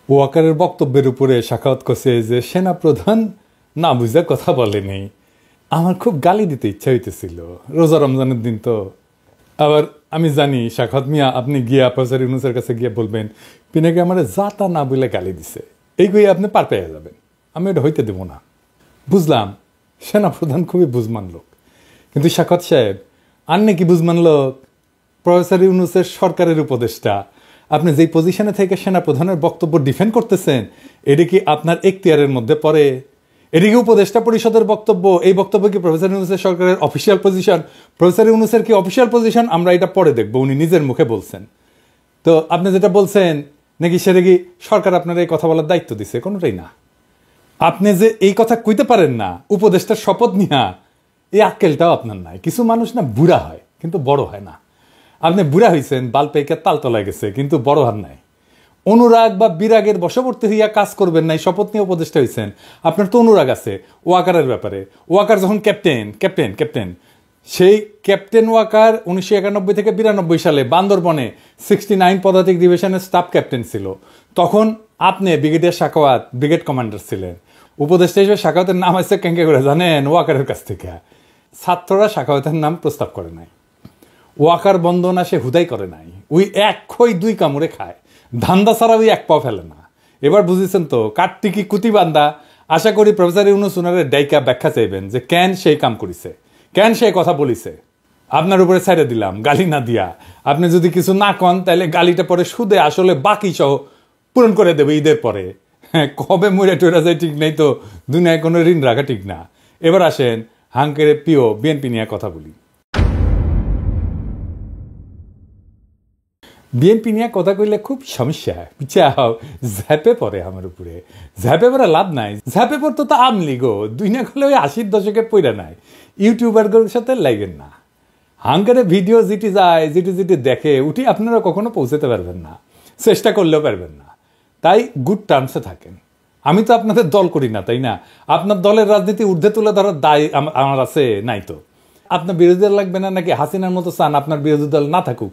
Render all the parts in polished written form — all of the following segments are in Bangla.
ওয়াকারের বক্তব্যের উপরে সাখাওয়াত করছে যে সেনাপ্রধান না বুঝে কথা বলেনি। আমার খুব গালি দিতে ইচ্ছা হইতেছিল, রোজা রমজানের দিন তো। আবার আমি জানি সাখাওয়াত মিয়া আপনি গিয়া প্রফেসর ইউনূসের কাছে গিয়ে বলবেন পিনাকে আমার যা তা না বলে গালি দিছে, এইগুলি আপনি পার পেয়ে যাবেন, আমি এটা হইতে দেব না। বুঝলাম সেনাপ্রধান খুবই বুঝমান লোক, কিন্তু সাখাওয়াত সাহেব আর নাকি বুঝমান লোক প্রফেসর ইউনূসের সরকারের উপদেষ্টা। আপনি যেই পজিশনে থেকে সেনাপ্রধানের বক্তব্য ডিফেন্ড করতেছেন, এটা কি আপনার এখতিয়ারের মধ্যে পড়ে? এটা কি উপদেষ্টা পরিষদের বক্তব্য? এই বক্তব্য কি প্রফেসর ইউনূসের সরকারের অফিসিয়াল পজিশন? প্রফেসর ইউনূসের কি অফিসিয়াল পজিশন? আমরা এটা পরে দেখবো, উনি নিজের মুখে বলছেন। তো আপনি যেটা বলছেন নাকি সেটা কি সরকার আপনার এই কথা বলার দায়িত্ব দিছে? কোনোটাই না। আপনি যে এই কথা কইতে পারেন না উপদেষ্টার শপথ নিয়া, এই আক্কেলটাও আপনার নাই। কিছু মানুষ না বুড়া হয় কিন্তু বড় হয় না। আপনি বুড়া হয়েছেন, বাল পেকে তালতলায় গেছে, কিন্তু বড় হার নাই। অনুরাগ বা বিরাগের বশবর্তী হইয়া কাজ করবেন নাই, শপথ নিয়ে উপদেষ্টা হয়েছেন। আপনার তো অনুরাগ আছে ওয়াকারের ব্যাপারে। ওয়াকার যখন ক্যাপ্টেন সেই ক্যাপ্টেন ওয়াকার 1991 থেকে 92 সালে বান্দরবনে 69 পদাতিক ডিভিশনের স্টাফ ক্যাপ্টেন ছিল। তখন আপনি ব্রিগেডিয়ার সাখাওয়াত ব্রিগেড কমান্ডার ছিলেন। উপদেষ্টা হিসেবে সাখাওয়াতের নাম আসছে কেঙ্কে করে জানেন? ওয়াকারের কাছ থেকে। ছাত্ররা সাখাওয়াতের নাম প্রস্তাব করে নাই। ওয়াকার বন্দনা সে হুদাই করে নাই। ওই এক খই দুই কামড়ে খায়, ধান্দা ছাড়া ওই এক পাও ফেলে না। এবার বুঝেছেন তো কার্তিকি কুতিবান্দা। আশা করি প্রফেসর ইউনূস উনারে ডাইকা ব্যাখ্যা চাইবেন যে কেন সেই কাম করিছে, কেন সেই কথা বলিছে। আপনার উপরে ছেড়ে দিলাম গালি না দিয়া। আপনি যদি কিছু না কন তাহলে গালিটা পরে সুদে আসলে বাকি সহ পূরণ করে দেবে ঈদের পরে। কবে মরে টুরা যায় ঠিক নেই তো, দুনিয়ায় কোনো ঋণ রাখা ঠিক না। এবার আসেন হাঙ্কের প্রিয় বিএনপি নিয়ে কথা বলি। বিএনপি নিয়ে কথা কইলে খুব সমস্যা, পিছাও ঝ্যাপে পড়ে আমার উপরে। ঝ্যাপে পড়ে লাভ নাই, ঝ্যাপে পড়তো তো আমলি গো। দুই না করলে ওই 80-র দশকে পড়া নাই। ইউটিউবারগুলোর সাথে লাগেন না। হাঙ্কারে ভিডিও যেটি যায়, যেটি দেখে উঠি আপনারা কখনো পৌঁছাতে পারবেন না, চেষ্টা করলেও পারবেন না। তাই গুড টার্মসে থাকেন। আমি তো আপনাদের দল করি না, তাই না? আপনার দলের রাজনীতি ঊর্ধ্বে তুলে ধরার দায় আমার আছে নাই তো? আপনার বিরোধী দল লাগবে না নাকি হাসিনার মতো চান আপনার বিরোধী দল না থাকুক?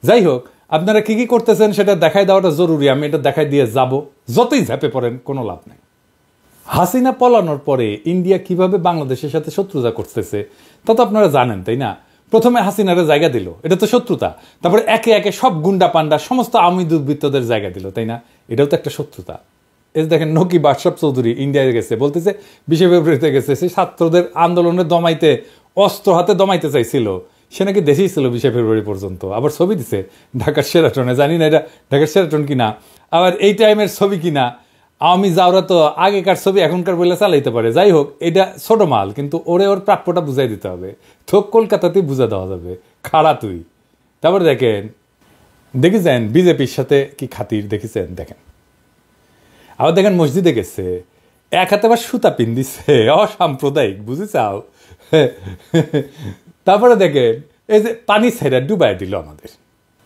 যাই হোক, আপনারা কি কি করতেছেন সেটা দেখাই দেওয়াটা জরুরি। আমি এটা দেখাই দিয়ে যাব। যতই ঝাঁপে পড়েন কোনো লাভ নাই। হাসিনা পলানোর পরে ইন্ডিয়া কিভাবে বাংলাদেশের সাথে শত্রুতা করতেছে তা তো আপনারা জানেন, তাই না? প্রথমে হাসিনারে জায়গা দিল, এটা তো শত্রুতা। তারপরে একে একে সব গুন্ডা পান্ডা সমস্ত আওয়ামী দুর্বৃত্তদের জায়গা দিল, তাই না? এটাও তো একটা শত্রুতা। এই দেখেন নকিব আশরাফ চৌধুরী ইন্ডিয়ায় গেছে, বলতেছে 20 ফেব্রুয়ারিতে গেছে, সেই ছাত্রদের আন্দোলনে দমাইতে অস্ত্র হাতে দমাইতে চাইছিল। সে নাকি দেশেই ছিল 20 ফেব্রুয়ারি পর্যন্ত। আবার ছবি দিছে ঢাকার শেরাটনে, জানি না এটা ঢাকার শেরাটন কিনা, আবার এই টাইমের ছবি কিনা। আওয়ামী যাওরা তো আগেকার ছবি এখনকার বলে চালাইতে পারে। যাই হোক, এটা ছোট মাল, কিন্তু ওরে ওর প্রাপ্যটা বুঝাই দিতে হবে। থোক কলকাতাতেই বুঝা দেওয়া যাবে, খাড়া তুই। তারপর দেখেছেন বিজেপির সাথে কি খাতির দেখেছেন? দেখেন আবার দেখেন মসজিদে গেছে, এক হাতে আবার সুতা পিন দিছে, অসাম্প্রদায়িক, বুঝেছাও? তারপরে দেখেন এই যে পানি ছেড়ে ডুবাই দিল আমাদের।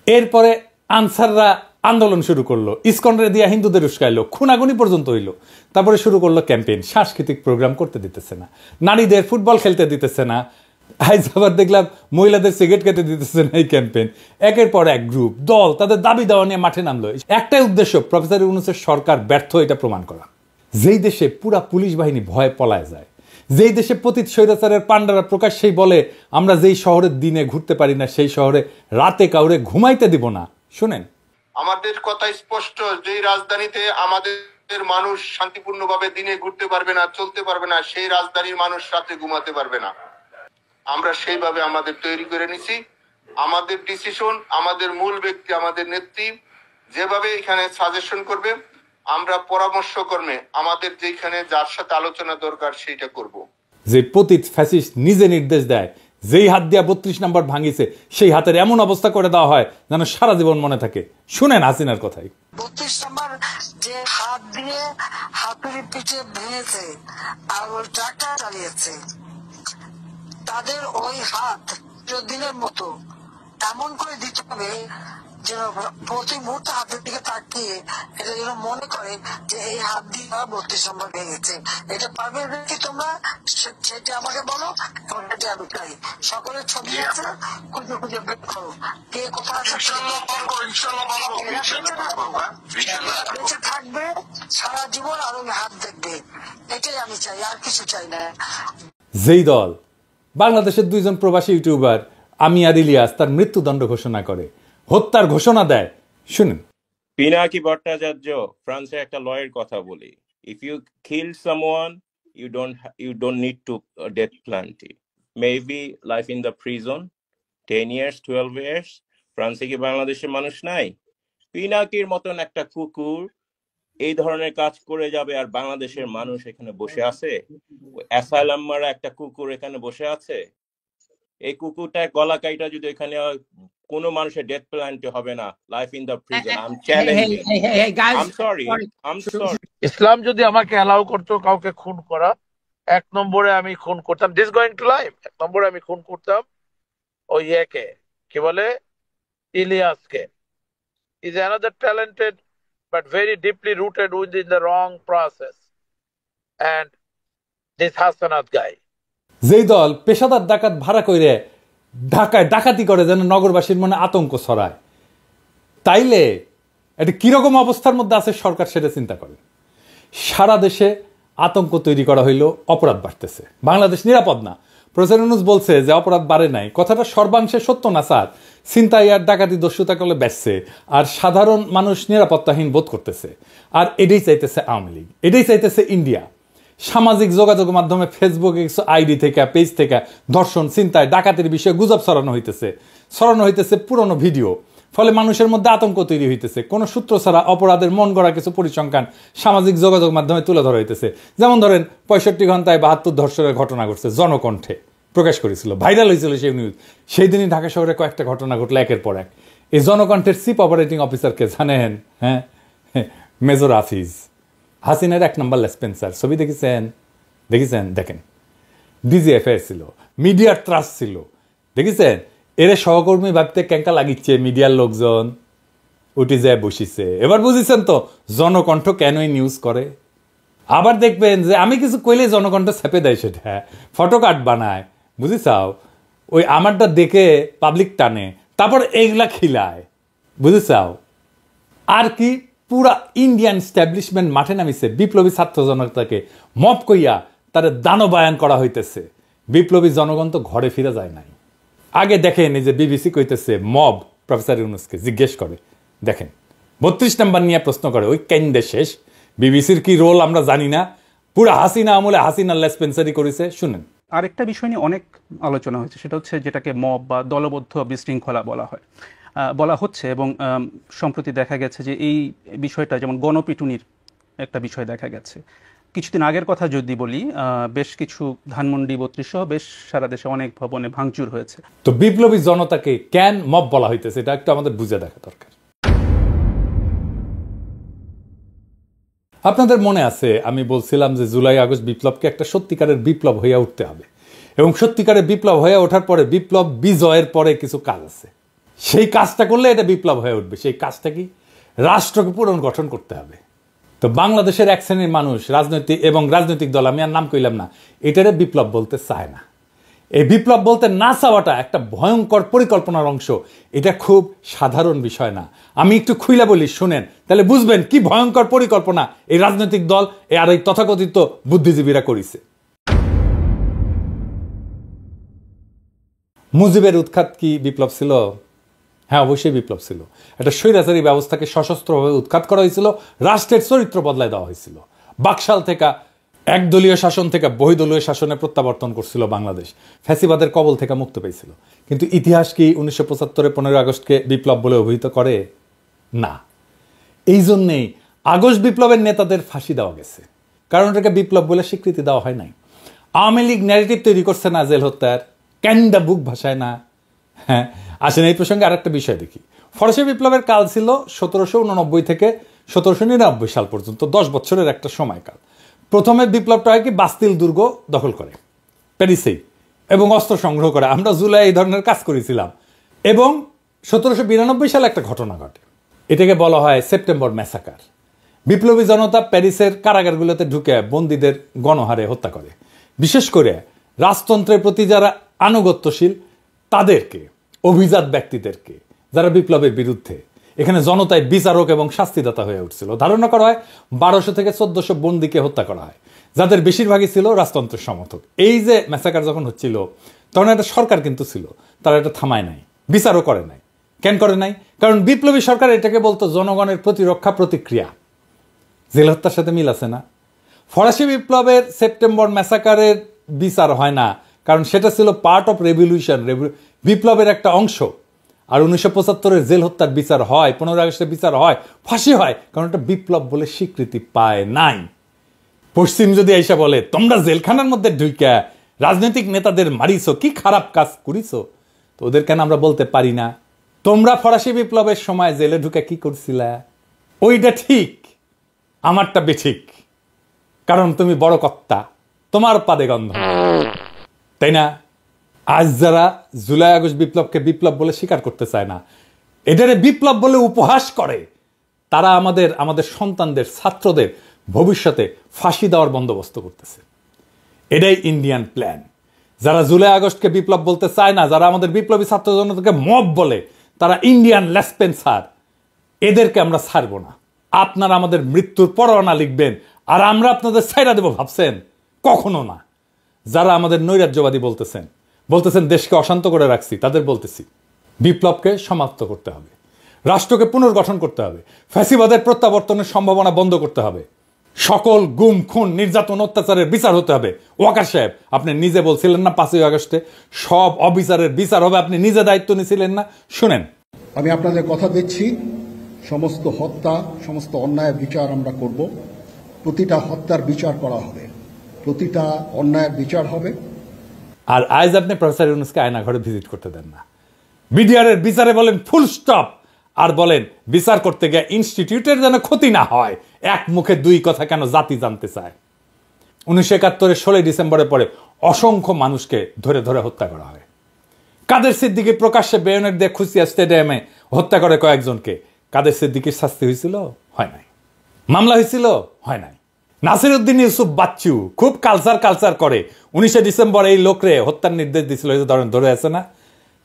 এরপরে আনসাররা আন্দোলন শুরু করলো, ইসকনরে দিয়া হিন্দুদের উস্কাইলো, খুনাগুনি পর্যন্ত হইল। তারপরে শুরু করলো ক্যাম্পেইন, সাংস্কৃতিক প্রোগ্রাম করতে দিতেছে না, নারীদের ফুটবল খেলতে দিতেছে না। আজ আবার দেখলাম মহিলাদের সিগারেট খেতে দিতেছে না। এই ক্যাম্পেইন একের পর এক গ্রুপ দল তাদের দাবি দেওয়া নিয়ে মাঠে নামলো। একটাই উদ্দেশ্য, প্রফেসর ইউনূসের সরকার ব্যর্থ এটা প্রমাণ করা। যেই দেশে পুরা পুলিশ বাহিনী ভয়ে পলায় যায়, যেই দেশে পতিত স্বৈরাচারের পান্ডারা প্রকাশ্যেই বলে আমরা যেই শহরে দিনে ঘুরতে পারি না সেই শহরে রাতে কাউরে ঘুমাইতে দিব না। শুনেন, আমাদের কথা স্পষ্ট, যেই রাজধানীতে আমাদের মানুষ শান্তিপূর্ণভাবে দিনে ঘুরতে পারবে না, চলতে পারবে না, সেই রাজধানীর মানুষ রাতে ঘুমাতে পারবে না। আমরা সেইভাবে আমাদের তৈরি করে নিছি। আমাদের ডিসিশন, আমাদের মূল ব্যক্তি, আমাদের নেত্রী যেভাবে এখানে সাজেশন করবে, আমরা পরামর্শ কর্মে আমাদের যেখানে যার সাথে আলোচনা দরকার সেইটা করব। যে পতিত ফ্যাসিস্ট নিজে নির্দেশ দেয়, যেই হাত দিয়া 32 নম্বর ভাঙিছে সেই হাতের এমন অবস্থা করে দেওয়া হয় যেন সারা জীবন মনে থাকে। শুনেন হাসিনার কথাই। 32 নম্বর যে হাত দিয়ে হাতুড়ি পিঠে ভেঙেছে আর ওই ট্রাক্টর চালিয়েছে, তাদের ওই হাত চিরদিনের মতো এমন করে দিতে হবে যেন প্রতি মুহূর্তে হাতের দিকে তাকিয়ে এটা যেন মনে করে যে এই হাত দিয়ে 32 নম্বর ভেঙেছে। এটা পারবে কি তোমরা? সেটা আমাকে বলো, সেটা আমি চাই। সকলের ছবি আছে, খুঁজে খুঁজে বের করো কে কোথায় আছে। বেঁচে থাকবে সারা জীবন আর ওই হাত দেখবে, এটাই আমি চাই, আর কিছু চাই না। যেই দল বাংলাদেশের 2 জন প্রবাসী ইউটিউবার আমি আর ইলিয়াস তার মৃত্যুদণ্ড ঘোষণা করে, হত্যার ঘোষণা দেয়, শুনুন। পিনাকি ভট্টাচার্য ফ্রান্সের একটা লয়ের কথা বলি, if you kill someone you don't need to death penalty, maybe life in the prison 10 years 12 years। ফ্রান্সে কি বাংলাদেশের মানুষ নাই? পিনাকির মতন একটা কুকুর এই ধরনের কাজ করে যাবে আর বাংলাদেশের মানুষ এখানে বসে আছে? অ্যাসাইলাম মারা একটা কুকুর এখানে বসে আছে, এই কুকুরটা গলা কাইটা যদি এখানে কোনো মানুষের ডেথ পেনাল্টি হবে না, life in the prison. I am challenging, I am sorry. Islam যদি আমাকে অ্যালাউ করতো কাউকে খুন করা, 1 নম্বরে আমি খুন করতাম, দিস গোয়িং টু লাইফ, 1 নম্বরে আমি খুন করতাম ওই একে কি বলে ইলিয়াসকে। Is another talented but very deeply rooted within the wrong process, and this Hassanat guy। যেই দল পেশাদার ডাকাত ভাড়া করে ঢাকায় ডাকাতি করে যেন নগরবাসীর মনে আতঙ্ক ছড়ায়, তাইলে এটা কিরকম অবস্থার মধ্যে আছে সরকার সেটা চিন্তা করে। সারা দেশে আতঙ্ক তৈরি করা হইল, অপরাধ বাড়তেছে, বাংলাদেশ নিরাপদ না। প্রফেসর ইউনূস বলছে যে অপরাধ বাড়ে নাই, কথাটা সর্বাংশে সত্য না স্যার। ছিনতাই আর ডাকাতি দস্যুতা করলে বেচছে, আর সাধারণ মানুষ নিরাপত্তাহীন বোধ করতেছে। আর এটাই চাইতেছে আওয়ামী লীগ, এটাই চাইতেছে ইন্ডিয়া। সামাজিক যোগাযোগ মাধ্যমে ফেসবুকে কিছু আইডি থেকে পেজ থেকে ধর্ষণ ছিনতাই ডাকাতির বিষয়ে গুজব ছড়ানো হইতেছে পুরনো ভিডিও, ফলে মানুষের মধ্যে আতঙ্ক তৈরি হইতেছে। কোনো সূত্র ছাড়া অপরাধের মন গড়া কিছু পরিসংখ্যান সামাজিক যোগাযোগ মাধ্যমে তুলে ধরা হইতেছে। যেমন ধরেন 65 ঘন্টায় 72 ধর্ষণের ঘটনা ঘটছে, জনকণ্ঠে প্রকাশ করেছিল, ভাইরাল হয়েছিল সেই নিউজ। সেই দিনই ঢাকা শহরে কয়েকটা ঘটনা ঘটলো একের পর এক। এই জনকণ্ঠের চিফ অপারেটিং অফিসারকে জানেন? হ্যাঁ, মেজর হাফিজ, হাসিনার 1 নম্বর লেসপেন্সার। ছবি দেখেছেন? দেখেন, ডিজিএফআই ছিল, মিডিয়ার ত্রাস ছিল, দেখেছেন? এরে সহকর্মী ভাবতে ক্যাঙ্কা লাগিচ্ছে মিডিয়ার লোকজন, উঠে যায় বসিছে। এবার বুঝেছেন তো জনকণ্ঠ কেনই নিউজ করে। আবার দেখবেন যে আমি কিছু কইলে জনকণ্ঠ ছেপে দেয়, সেটা ফটো কার্ড বানায়, বুঝেছাও? ওই আমারটা দেখে পাবলিক টানে, তারপর এইগুলা খিলায়, বুঝেছাও? আর কি পুরা ইন্ডিয়ান স্ট্যাবলিশমেন্ট মাঠে নামিছে, বিপ্লবী ছাত্র জনতাকে মব কইয়া তার দানবায়ন করা হইতেছে। বিপ্লবী জনগণ তো ঘরে ফিরে যায় নাই। আগে দেখেন এই যে বিবিসি কইতেছে মব প্রফেসর ইউনূসকে জিজ্ঞেস করে, দেখেন 32 নাম্বার নিয়ে প্রশ্ন করে, ওই কেন্দ্রে শেষ। বিবিসির কি রোল আমরা জানি না, পুরো হাসিনা আমলে হাসিনা লেসপেন্সারি করেছে। শুনেন, আরেকটা বিষয় নিয়ে অনেক আলোচনা হয়েছে, সেটা হচ্ছে যেটাকে মব বা দলবদ্ধ বিশৃঙ্খলা বলা হচ্ছে, এবং সম্প্রতি দেখা গেছে যে এই বিষয়টা যেমন গণপিটুনির একটা বিষয় দেখা গেছে। কিছুদিন আগের কথা যদি বলি, বেশ কিছু ধানমন্ডি 32 সহ বেশ সারা দেশে অনেক ভবনে ভাঙচুর হয়েছে। তো বিপ্লবী জনতাকে কেন মব বলা হইতেছে এটা একটু আমাদের বুঝে দেখা দরকার। আপনাদের মনে আছে আমি বলছিলাম যে জুলাই আগস্ট বিপ্লবকে একটা সত্যিকারের বিপ্লব হইয়া উঠতে হবে, এবং সত্যিকারের বিপ্লব হয়ে ওঠার পরে বিপ্লব বিজয়ের পরে কিছু কাজ আছে, সেই কাজটা করলে এটা বিপ্লব হয়ে উঠবে। সেই কাজটা কি? রাষ্ট্রকে পুনর্গঠন করতে হবে। তো বাংলাদেশের এক শ্রেণীর মানুষ রাজনৈতিক দল, আমি আর নাম কইলাম না, এটারে বিপ্লব বলতে চায় না। এই বিপ্লব বলতে না চাওয়াটা একটা ভয়ঙ্কর পরিকল্পনার অংশ, এটা খুব সাধারণ বিষয় না। আমি একটু খুইলা বলি, শুনেন, তাহলে বুঝবেন কি ভয়ঙ্কর পরিকল্পনা এই রাজনৈতিক দল আর এই তথাকথিত বুদ্ধিজীবীরা করেছে। মুজিবের উৎখাত কি বিপ্লব ছিল? হ্যাঁ, অবশ্যই বিপ্লব ছিল। একটা স্বৈরাচারী ব্যবস্থাকে সশস্ত্রভাবে উৎখাত করা হয়েছিল, রাষ্ট্রের চরিত্র বদলায় দেওয়া হয়েছিল। বাকশাল থেকে একদলীয় শাসন থেকে বহুদলীয় শাসনে প্রত্যাবর্তন করছিল বাংলাদেশ, ফ্যাসিবাদের কবল থেকে মুক্ত পেয়েছিল। কিন্তু ইতিহাস কি 1975 15 আগস্টকে বিপ্লব বলে অভিহিত করে? না। এই জন্যেই আগস্ট বিপ্লবের নেতাদের ফাঁসি দেওয়া গেছে, কারণ এটাকে বিপ্লব বলে স্বীকৃতি দেওয়া হয় নাই। আওয়ামী লীগ ন্যারেটিভ তৈরি করছে না জেল হত্যার, ক্যান্ডা বুক ভাষায় না। হ্যাঁ, আসেন এই প্রসঙ্গে আরেকটা বিষয় দেখি। ফরাসি বিপ্লবের কাল ছিল 1789 থেকে 1799 সাল পর্যন্ত, 10 বছরের একটা সময়কাল। প্রথমে বিপ্লবটা হয় কি, বাস্তিল দুর্গ দখল করে প্যারিসেই এবং অস্ত্র সংগ্রহ করে। আমরা জুলাই এই ধরনের কাজ করেছিলাম, এবং 1792 সালে একটা ঘটনা ঘটে, এটাকে বলা হয় সেপ্টেম্বর ম্যাসাকার। বিপ্লবী জনতা প্যারিসের কারাগারগুলোতে ঢুকে বন্দীদের গণহারে হত্যা করে, বিশেষ করে রাজতন্ত্রের প্রতি যারা আনুগত্যশীল তাদেরকে, অভিজাত ব্যক্তিদেরকে, যারা বিপ্লবের বিরুদ্ধে। এখানে জনতায় বিচারক এবং শাস্তিদাতা হয়ে উঠছিল। ধারণা করা হয় 1200 থেকে 1400 বন্দীকে হত্যা করা হয়, যাদের বেশিরভাগই ছিল রাজতন্ত্রের সমর্থক। এই যে ম্যাসাকার যখন হচ্ছিল তখন একটা সরকার কিন্তু ছিল, তারা এটা থামায় নাই, বিচারও করে নাই। কেন করে নাই? কারণ বিপ্লবী সরকার এটাকে বলতো জনগণের প্রতিরক্ষা প্রতিক্রিয়া। জেল হত্যার সাথে মিল আছে না? ফরাসি বিপ্লবের সেপ্টেম্বর ম্যাসাকারের বিচার হয় না, কারণ সেটা ছিল পার্ট অফ রেভলিউশন, বিপ্লবের একটা অংশ। আর 1975-এর জেল হত্যার বিচার হয়, 15 আগস্টের বিচার হয়, ফাঁসি হয়, কারণ এটা বিপ্লব বলে স্বীকৃতি পায় নাই। পশ্চিম যদি এসে বলে তোমরা জেলখানার মধ্যে ঢুইকা রাজনৈতিক নেতাদের মারিছো, কি খারাপ কাজ করিছো, তো ওদের কেন আমরা বলতে পারি না তোমরা ফরাসি বিপ্লবের সময় জেলে ঢুকে কি করছিলা? ওইটা ঠিক, আমারটা বেঠিক, কারণ তুমি বড় কর্তা, তোমার পাদে গন্ধ, তাই না? আজ যারা জুলাই আগস্ট বিপ্লবকে বিপ্লব বলে স্বীকার করতে চায় না, এটারে বিপ্লব বলে উপহাস করে, তারা আমাদের সন্তানদের, ছাত্রদের ভবিষ্যতে ফাঁসি দেওয়ার বন্দোবস্ত করতেছে। এটাই ইন্ডিয়ান প্ল্যান। যারা জুলাই আগস্টকে বিপ্লব বলতে চায় না, যারা আমাদের বিপ্লবী ছাত্র জনতাকে মব বলে, তারা ইন্ডিয়ান লেসপেন্সার। এদেরকে আমরা ছাড়বো না। আপনারা আমাদের মৃত্যুর পরোয়ানা লিখবেন আর আমরা আপনাদের ছাইরা দেব ভাবছেন? কখনো না। যারা আমাদের নৈরাজ্যবাদী বলতেছেন দেশকে অশান্ত করে রাখছি, তাদের বলতেছি বিপ্লবকে সমাপ্ত করতে হবে, রাষ্ট্রকে পুনর্গঠন করতে হবে, ফ্যাসিবাদের প্রত্যাবর্তনের সম্ভাবনা বন্ধ করতে হবে, সকল গুম খুন নির্যাতন অত্যাচারের বিচার হতে হবে। ওয়াকার সাহেব, আপনি নিজে বলছিলেন না 5ই আগস্টে সব অবিচারের বিচার হবে, আপনি নিজে দায়িত্ব নিয়েছিলেন না? শুনেন, আমি আপনাদের কথা দিচ্ছি, সমস্ত হত্যা, সমস্ত অন্যায়ের বিচার আমরা করব। প্রতিটা হত্যার বিচার করা হবে, প্রতিটা অন্যায়ের বিচার হবে। আর আজ আপনি প্রফেসর ইউনূসকে আয়নাঘরে ভিজিট করতে দেন না। বিডিআরের বিচারে বলেন ফুল স্টপ, আর বলেন বিচার করতে গিয়ে ইনস্টিটিউটের যেন ক্ষতি না হয়। এক মুখে দুই কথা কেন জাতি জানতে চায়? 1971-এর 16 ডিসেম্বরের পরে অসংখ্য মানুষকে ধরে ধরে হত্যা করা হয়। কাদের সিদ্দিকী প্রকাশ্যে বেয়নেট দিয়ে খুশিয়া স্টেডিয়ামে হত্যা করে কয়েকজনকে। কাদের সিদ্দিকীর শাস্তি হয়েছিল? হয় নাই। মামলা হয়েছিল? হয় নাই। নাসিরউদ্দিন ইউসুফ বাচ্চু খুব কালচার করে, 19 ডিসেম্বর এই লোকরে হত্যার নির্দেশ দিয়েছিল, ধরে আছে না,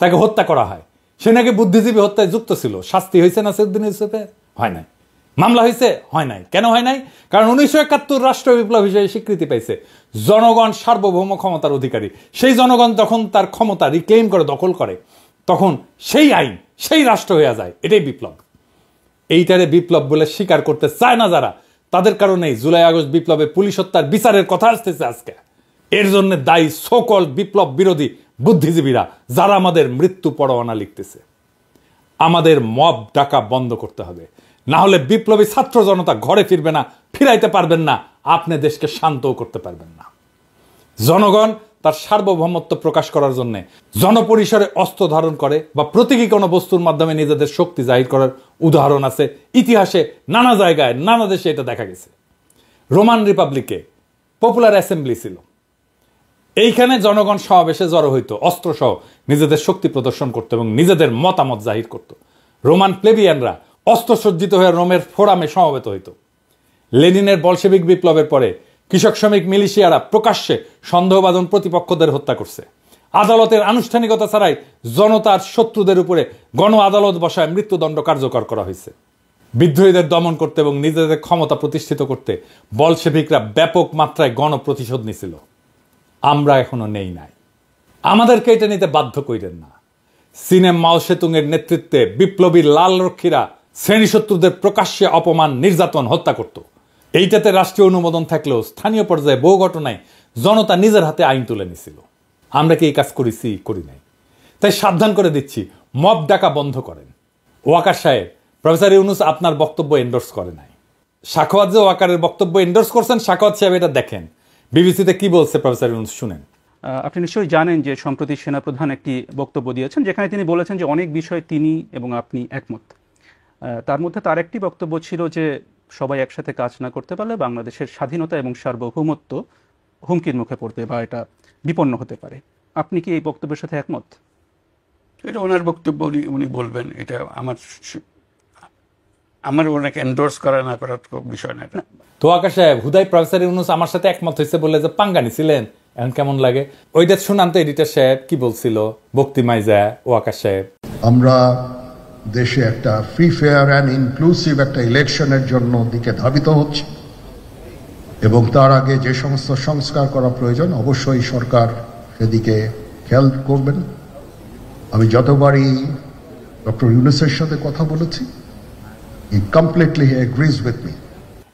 তাকে হত্যা করা হয়। সে নাকি বুদ্ধিজীবী হত্যায় যুক্ত ছিল। শাস্তি হয়েছে নাসিরউদ্দিন ইউসুফের? হয় নাই। মামলা হয়েছে? হয় নাই। কেন হয় নাই? কারণ 1971 রাষ্ট্র বিপ্লব হিসেবে স্বীকৃতি পাইছে। জনগণ সার্বভৌম ক্ষমতার অধিকারী। সেই জনগণ তখন তার ক্ষমতা রিক্লেম করে, দখল করে, তখন সেই আইন, সেই রাষ্ট্র হয়ে যায়। এটাই বিপ্লব। এইটারে বিপ্লব বলে স্বীকার করতে চায় না যারা, তাদের কারণেই জুলাই আগস্ট বিপ্লবে পুলিশ হত্যার বিচারের কথা আসতেছে আজকে। এর জন্য দায়ী সকল বিপ্লব বিরোধী বুদ্ধিজীবীরা, যারা আমাদের মৃত্যু পরোয়ানা লিখতেছে। আমাদের মব ডাকা বন্ধ করতে হবে, না হলে বিপ্লবী ছাত্র জনতা ঘরে ফিরবে না, ফিরাইতে পারবেন না, আপনি দেশকে শান্তও করতে পারবেন না। জনগণ তার সার্বভৌমত্ব প্রকাশ করার জন্য জনপরিসরে অস্ত্র ধারণ করে বা প্রতীকী কোনো বস্তুর মাধ্যমে নিজেদের শক্তি জাহির করার উদাহরণ আছে ইতিহাসে। নানা জায়গায়, নানা দেশে এটা দেখা গেছে। রোমান রিপাবলিকে পপুলার অ্যাসেম্বলি ছিল, এইখানে জনগণ সমাবেশে জড়ো হইতো, অস্ত্র সহ নিজেদের শক্তি প্রদর্শন করত এবং নিজেদের মতামত জাহির করত। রোমান প্লেবিয়ানরা অস্ত্রসজ্জিত হয়ে রোমের ফোরামে সমবেত হইত। লেনিনের বলশেবিক বিপ্লবের পরে কৃষক শ্রমিক মিলিশিয়ারা প্রকাশ্যে সন্দেহভাজন প্রতিপক্ষদের হত্যা করছে। আদালতের আনুষ্ঠানিকতা ছাড়াই জনতার শত্রুদের উপরে গণ আদালত বসায় মৃত্যুদণ্ড কার্যকর করা হয়েছে। বিদ্রোহীদের দমন করতে এবং নিজেদের ক্ষমতা প্রতিষ্ঠিত করতে বলশেভিকরা ব্যাপক মাত্রায় গণপ্রতিশোধ নিছিল। আমরা এখনো নেই নাই। আমাদেরকে এটা নিতে বাধ্য কইরেন না। চীনে মাও সেতুংয়ের নেতৃত্বে বিপ্লবী লাল রক্ষীরা শ্রেণীশত্রুদের প্রকাশ্যে অপমান, নির্যাতন, হত্যা করত। এইটাতে রাষ্ট্রীয় অনুমোদন থাকলেও স্থানীয় পর্যায়ে বহু ঘটনায় জনতা নিজের হাতে আইন তুলে নিছিল। আমরা কি এই কাজ করেছি? করি নাই। তাই সাবধান করে দিচ্ছি, মব ডাকা বন্ধ করেন। ওয়াকার সাহেব, প্রফেসর ইউনূস আপনার বক্তব্য এন্ডোর্স করে নাই। সাখাওয়াত যে ওয়াকারের বক্তব্য এন্ডোর্স করছেন, সাখাওয়াত সাহেব এটা দেখেন, বিবিসিতে কি বলছে প্রফেসর ইউনূস, শুনেন। আপনি নিশ্চয়ই জানেন যে সম্প্রতি সেনাপ্রধান একটি বক্তব্য দিয়েছেন, যেখানে তিনি বলেছেন যে অনেক বিষয়ে তিনি এবং আপনি একমত। তার মধ্যে তার একটি বক্তব্য ছিল যে সবাই একসাথে কাজ না করতে পারলে বাংলাদেশের স্বাধীনতা এবং সার্বভৌমত্ব হুমকির মুখে পড়তে বা এটা বিপন্ন হতে পারে। আপনি কি এই বক্তব্যের সাথে একমত? এটা ওনার বক্তব্য, উনি বলবেন। এটা আমার ওনাকে এন্ডোর্স করা না করার বিষয় না এটা। তো আকাশ সাহেব, হুদাই প্রফেসর ইউনূস আমার সাথে একমত হয়েছে বলে যে পাঙ্গা নিছিলেন, এখন কেমন লাগে? ওইটা শুনান তো এডিটর সাহেব কি বলছিল বক্তিমায় যায় ও আকাশ সাহেব। আমরা দেশে একটা ফ্রি ফেয়ার অ্যান্ড ইনক্লুসিভ একটা ইলেকশনের জন্য দিকে ধাবিত হচ্ছে, এবং তার আগে যে সমস্ত সংস্কার করা প্রয়োজন অবশ্যই সরকার সেদিকে খেয়াল করবেন। আমি যতবারই ডক্টর ইউনূসের সাথে কথা বলেছি, হি কমপ্লিটলি এগ্রিজ উইথ মি।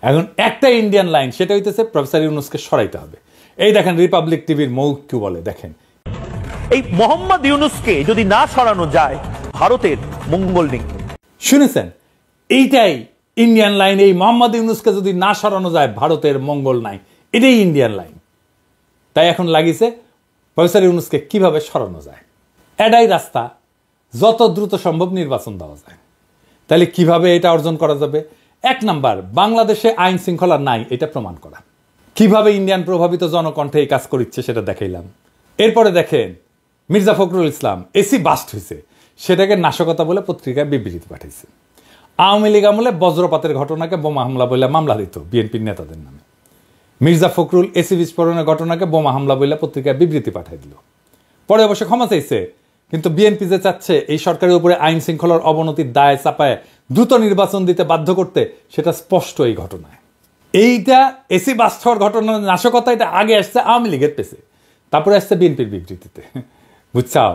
এখন একটা ইন্ডিয়ান লাইন, সেটা হইতেছে প্রফেসর ইউনূসকে সরাইতে হবে। এই দেখেন রিপাবলিক টিভির মৌখ কি বলে, দেখেন। এই মোহাম্মদ ইউনূসকে যদি না সরানো যায় ভারতের মঙ্গল নেই। শুনেছেন, এইটাই ইন্ডিয়ান লাইন। এই মোহাম্মদ ইউনূসকে যদি না সরানো যায় ভারতের মঙ্গল নাই, এটাই ইন্ডিয়ান লাইন। তাই এখন লাগিছে প্রফেসর ইউনূসকে কিভাবে সরানো যায়, এটাই রাস্তা। যত দ্রুত সম্ভব নির্বাচন দেওয়া যায়। তাহলে কিভাবে এটা অর্জন করা যাবে? 1 নাম্বার, বাংলাদেশে আইন শৃঙ্খলা নাই এটা প্রমাণ করা। কিভাবে ইন্ডিয়ান প্রভাবিত জনকণ্ঠে এই কাজ করিচ্ছে সেটা দেখাইলাম। এরপরে দেখেন মির্জা ফখরুল ইসলাম এসি বাস্ট হয়েছে, সেটাকে নাশকতা বলে পত্রিকায় বিবৃতি পাঠিয়েছে। আওয়ামী লীগ আমলে বজ্রপাতের ঘটনাকে বোমা হামলা বলে মামলা দিত বিএনপির নেতাদের নামে। মির্জা ফখরুল এসি বিস্ফোরণের ঘটনাকে বোমা হামলা বলে পত্রিকায় বিবৃতি পাঠিয়ে দিল। পরে অবশ্য ক্ষমা চাইছে, কিন্তু বিএনপি যে চাচ্ছে এই সরকারের উপরে আইন শৃঙ্খলার অবনতির দায় চাপায় দ্রুত নির্বাচন দিতে বাধ্য করতে, সেটা স্পষ্ট এই ঘটনায়। এইটা এসি বাস্ট হওয়ার ঘটনার নাশকতা, এটা আগে আসছে আওয়ামী লীগের পেছে, তারপরে আসছে বিএনপির বিবৃতিতে, বুঝছাও?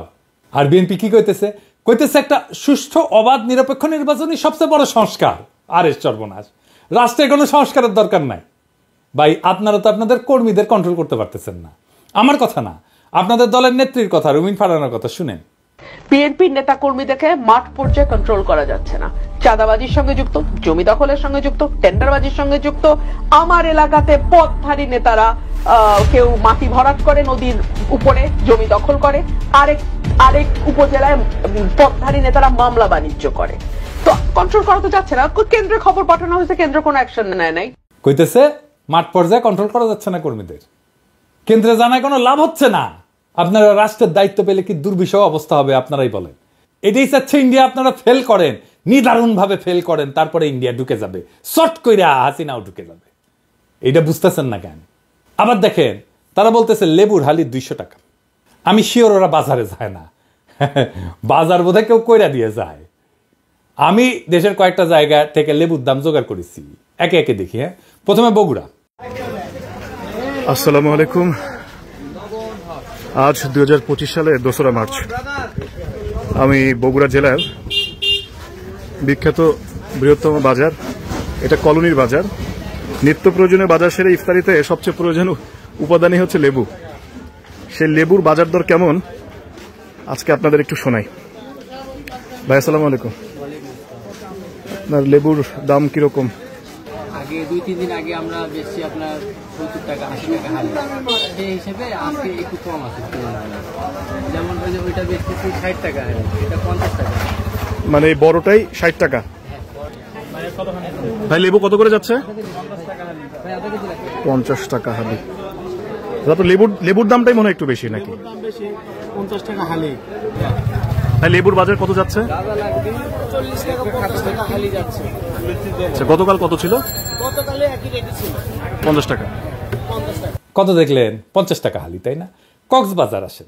আর বিএনপি কি কইতেছে একটা সুষ্ঠু অবাধ নিরপেক্ষ নির্বাচনই সবচেয়ে বড় সংস্কার। আর সর্বনাশ, রাষ্ট্রে কোনো সংস্কারের দরকার নাই ভাই। আপনারা তো আপনাদের কর্মীদের কন্ট্রোল করতে পারতেছেন না। আমার কথা না, আপনাদের দলের নেত্রীর কথা, রুমিন ফারহানার কথা শুনেন। বিএনপির নেতা কর্মীদেরকে মাঠ পর্যায়ে কন্ট্রোল করা যাচ্ছে না। চাঁদাবাজির সঙ্গে যুক্ত, জমি দখলের সঙ্গে যুক্ত, টেন্ডারবাজির সঙ্গে যুক্ত। আমার এলাকাতে পথধারী নেতারা কেউ মাটি ভরাট করে নদীর উপরে জমি দখল করে, আরেক উপজেলায় পথধারী নেতারা মামলা বাণিজ্য করে। তো কন্ট্রোল করা তো যাচ্ছে না। কেন্দ্রে খবর পাঠানো হয়েছে, কেন্দ্র কোনো অ্যাকশন নেয় নাই। কইতেছে মাঠ পর্যায়ে কন্ট্রোল করা যাচ্ছে না কর্মীদের, কেন্দ্রে জানায় কোনো লাভ হচ্ছে না। আপনারা রাষ্ট্রের দায়িত্ব পেলে কি দুর্বিষহ অবস্থা হবে আপনারাই বলেন। এটাই চাচ্ছে ইন্ডিয়া আপনারা ফেল করেন, নিদারুণ ভাবে ফেল করেন, তারপরে ইন্ডিয়া ঢুকে যাবে, শর্ট কইরা হাসিনাও ঢুকে যাবে। এটা বুঝতেছেন না কেন? আবার দেখেন তারা বলতেছে লেবুর হালি 200 টাকা। আমি শিওর ওরা বাজারে যায় না, বাজার বোধহয় কেউ কইরা দিয়ে যায়। আমি দেশের কয়েকটা জায়গা থেকে লেবুর দাম জোগাড় করেছি, একে একে দেখি। হ্যাঁ, প্রথমে বগুড়া। আসসালামু আলাইকুম। আজ 2025 সালে 2রা মার্চ। আমি বগুড়া জেলার বিখ্যাত বৃহত্তম বাজার, এটা কলোনির বাজার। নিত্য প্রয়োজনীয় বাজার সেরে ইফতারিতে সবচেয়ে প্রয়োজনীয় উপাদানই হচ্ছে লেবু। সেই লেবুর বাজার দর কেমন আজকে আপনাদের একটু শোনাই। ভাই আসসালামু আলাইকুম, আপনার লেবুর দাম কিরকম? আগে 2-3 দিন আগে আমরা বেশি আপনার 70 টাকা 80 টাকা হালি, সেই হিসেবে আজকে একটু কম আছে। যেমন ওইটা বেশি 60 টাকা হালি, এটা 50 টাকা। মানে এই বড়টাই 60 টাকা। ভাই লেবু কত করে যাচ্ছে? 50 টাকা হালি। তারপর লেবুর দামটাই মনে হয় একটু বেশি নাকি? 50 টাকা হালি। ভাই লেবুর বাজার কত যাচ্ছে? 40 টাকা 50 টাকা হালি যাচ্ছে। আচ্ছা, গতকাল কত ছিল? গতকালে একই রেট ছিল 50 টাকা। কত দেখলেন? 50 টাকা হালি, তাই না? কক্সবাজার আসেন।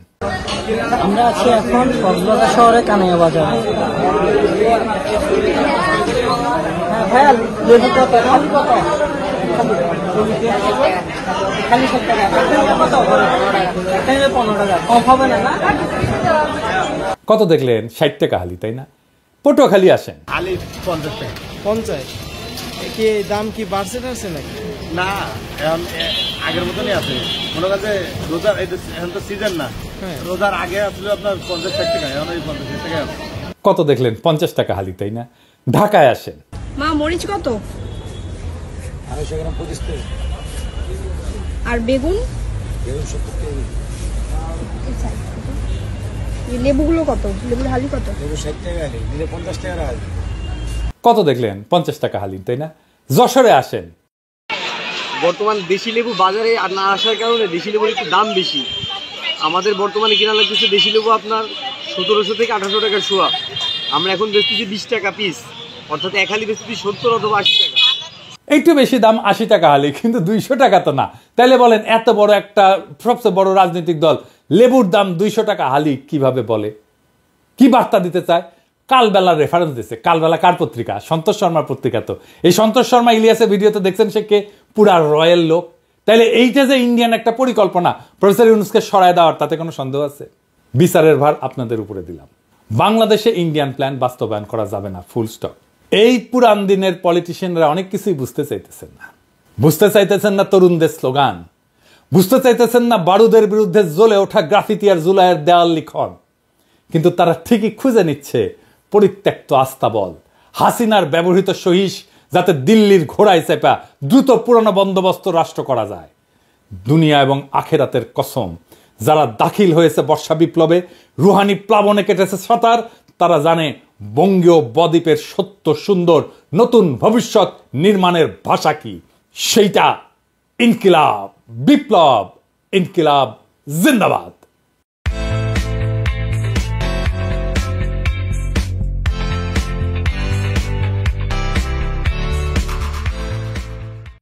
আমরা আছি এখন কক্সবাজার শহরে কানাইয়া বাজার। হ্যাঁ, লেবু কত? খালি কত? খালি 70 টাকা। কত? 15 টাকা। কম হবে না? না, কত দেখলেন? 60 টাকা হালি, তাই না? পটুয়াখালী আসেন। হালি 50 টাকা। 50 কি দাম কি বাড়ছে নাকি? না, এখন আগের মতনই আছে। মনে কাছে রোজার এখন তো সিজন না, রোজার আগে আসলে আপনার 50 টাকা, এখন ওই 50 টাকা। কত দেখলেন? 50 টাকা হালি, তাই না? ঢাকায় আসেন। মা মরিচ কত? 250 গ্রাম 25 টাকা। আর বেগুন? বেগুন 70 টাকা। লেবুগুলো কত? লেবুর হালি কত? লেবু 60 টাকা হালি, নিলে 50 টাকা হালি। কত দেখলেন? 50 টাকা হালি, তাই না? যশোরে আসেন। বর্তমান দেশি লেবু বাজারে না আসার কারণে দেশি লেবুর একটু দাম বেশি। আমাদের বর্তমানে কিনা লাগতেছে দেশি লেবু আপনার 1700 থেকে 1800 টাকা শোয়া, আমরা এখন বেচতেছি 20 টাকা পিস, অর্থাৎ এক হালি বেচতেছি 70 অথবা 80 টাকা। একটু বেশি দাম 80 টাকা হালি, কিন্তু 200 টাকা তো না। তাইলে বলেন এত বড় একটা সবচেয়ে বড় রাজনৈতিক দল লেবুর দাম 200 টাকা হালি কিভাবে বলে? কি বার্তা দিতে চায়? কালবেলার রেফারেন্স দিচ্ছে। কালবেলা কার পত্রিকা? সন্তোষ শর্মার পত্রিকা। তো এই সন্তোষ শর্মা ইলিয়াসের ভিডিওতে দেখছেন সে কে পুরা রয়্যাল লোক। তাইলে এইটা যে ইন্ডিয়ান একটা পরিকল্পনা প্রফেসর ইউনূসকে সরায় দেওয়ার, তাতে কোনো সন্দেহ আছে? বিচারের ভার আপনাদের উপরে দিলাম। বাংলাদেশে ইন্ডিয়ান প্ল্যান বাস্তবায়ন করা যাবে না, ফুল স্টপ। এই পুরান দিনের পলিটিশিয়ানরা অনেক কিছুই বুঝতে চাইতেছেন না। বুঝতে চাইতেছেন না তরুণদের স্লোগান, বুঝতে চাইতেছেন না বারুদের বিরুদ্ধে জ্বলে ওঠা গ্রাফিতি আর জুলাইয়ের দেওয়াল লিখন। কিন্তু তারা ঠিকই খুঁজে নিচ্ছে পরিত্যক্ত আস্তাবল, হাসিনার ব্যবহৃত সহিস, যাতে দিল্লির ঘোড়ায় চেপা দ্রুত পুরনো বন্দোবস্ত রাষ্ট্র করা যায়। দুনিয়া এবং আখেরাতের কসম, যারা দাখিল হয়েছে বর্ষা বিপ্লবে, রুহানি প্লাবনে কেটেছে সাঁতার, তারা জানে বঙ্গীয় বদ্বীপের সত্য সুন্দর নতুন ভবিষ্যৎ নির্মাণের ভাষা কি। সেইটা ইনকিলাব, বিপ্লব, ইনকিলাব জিন্দাবাদ।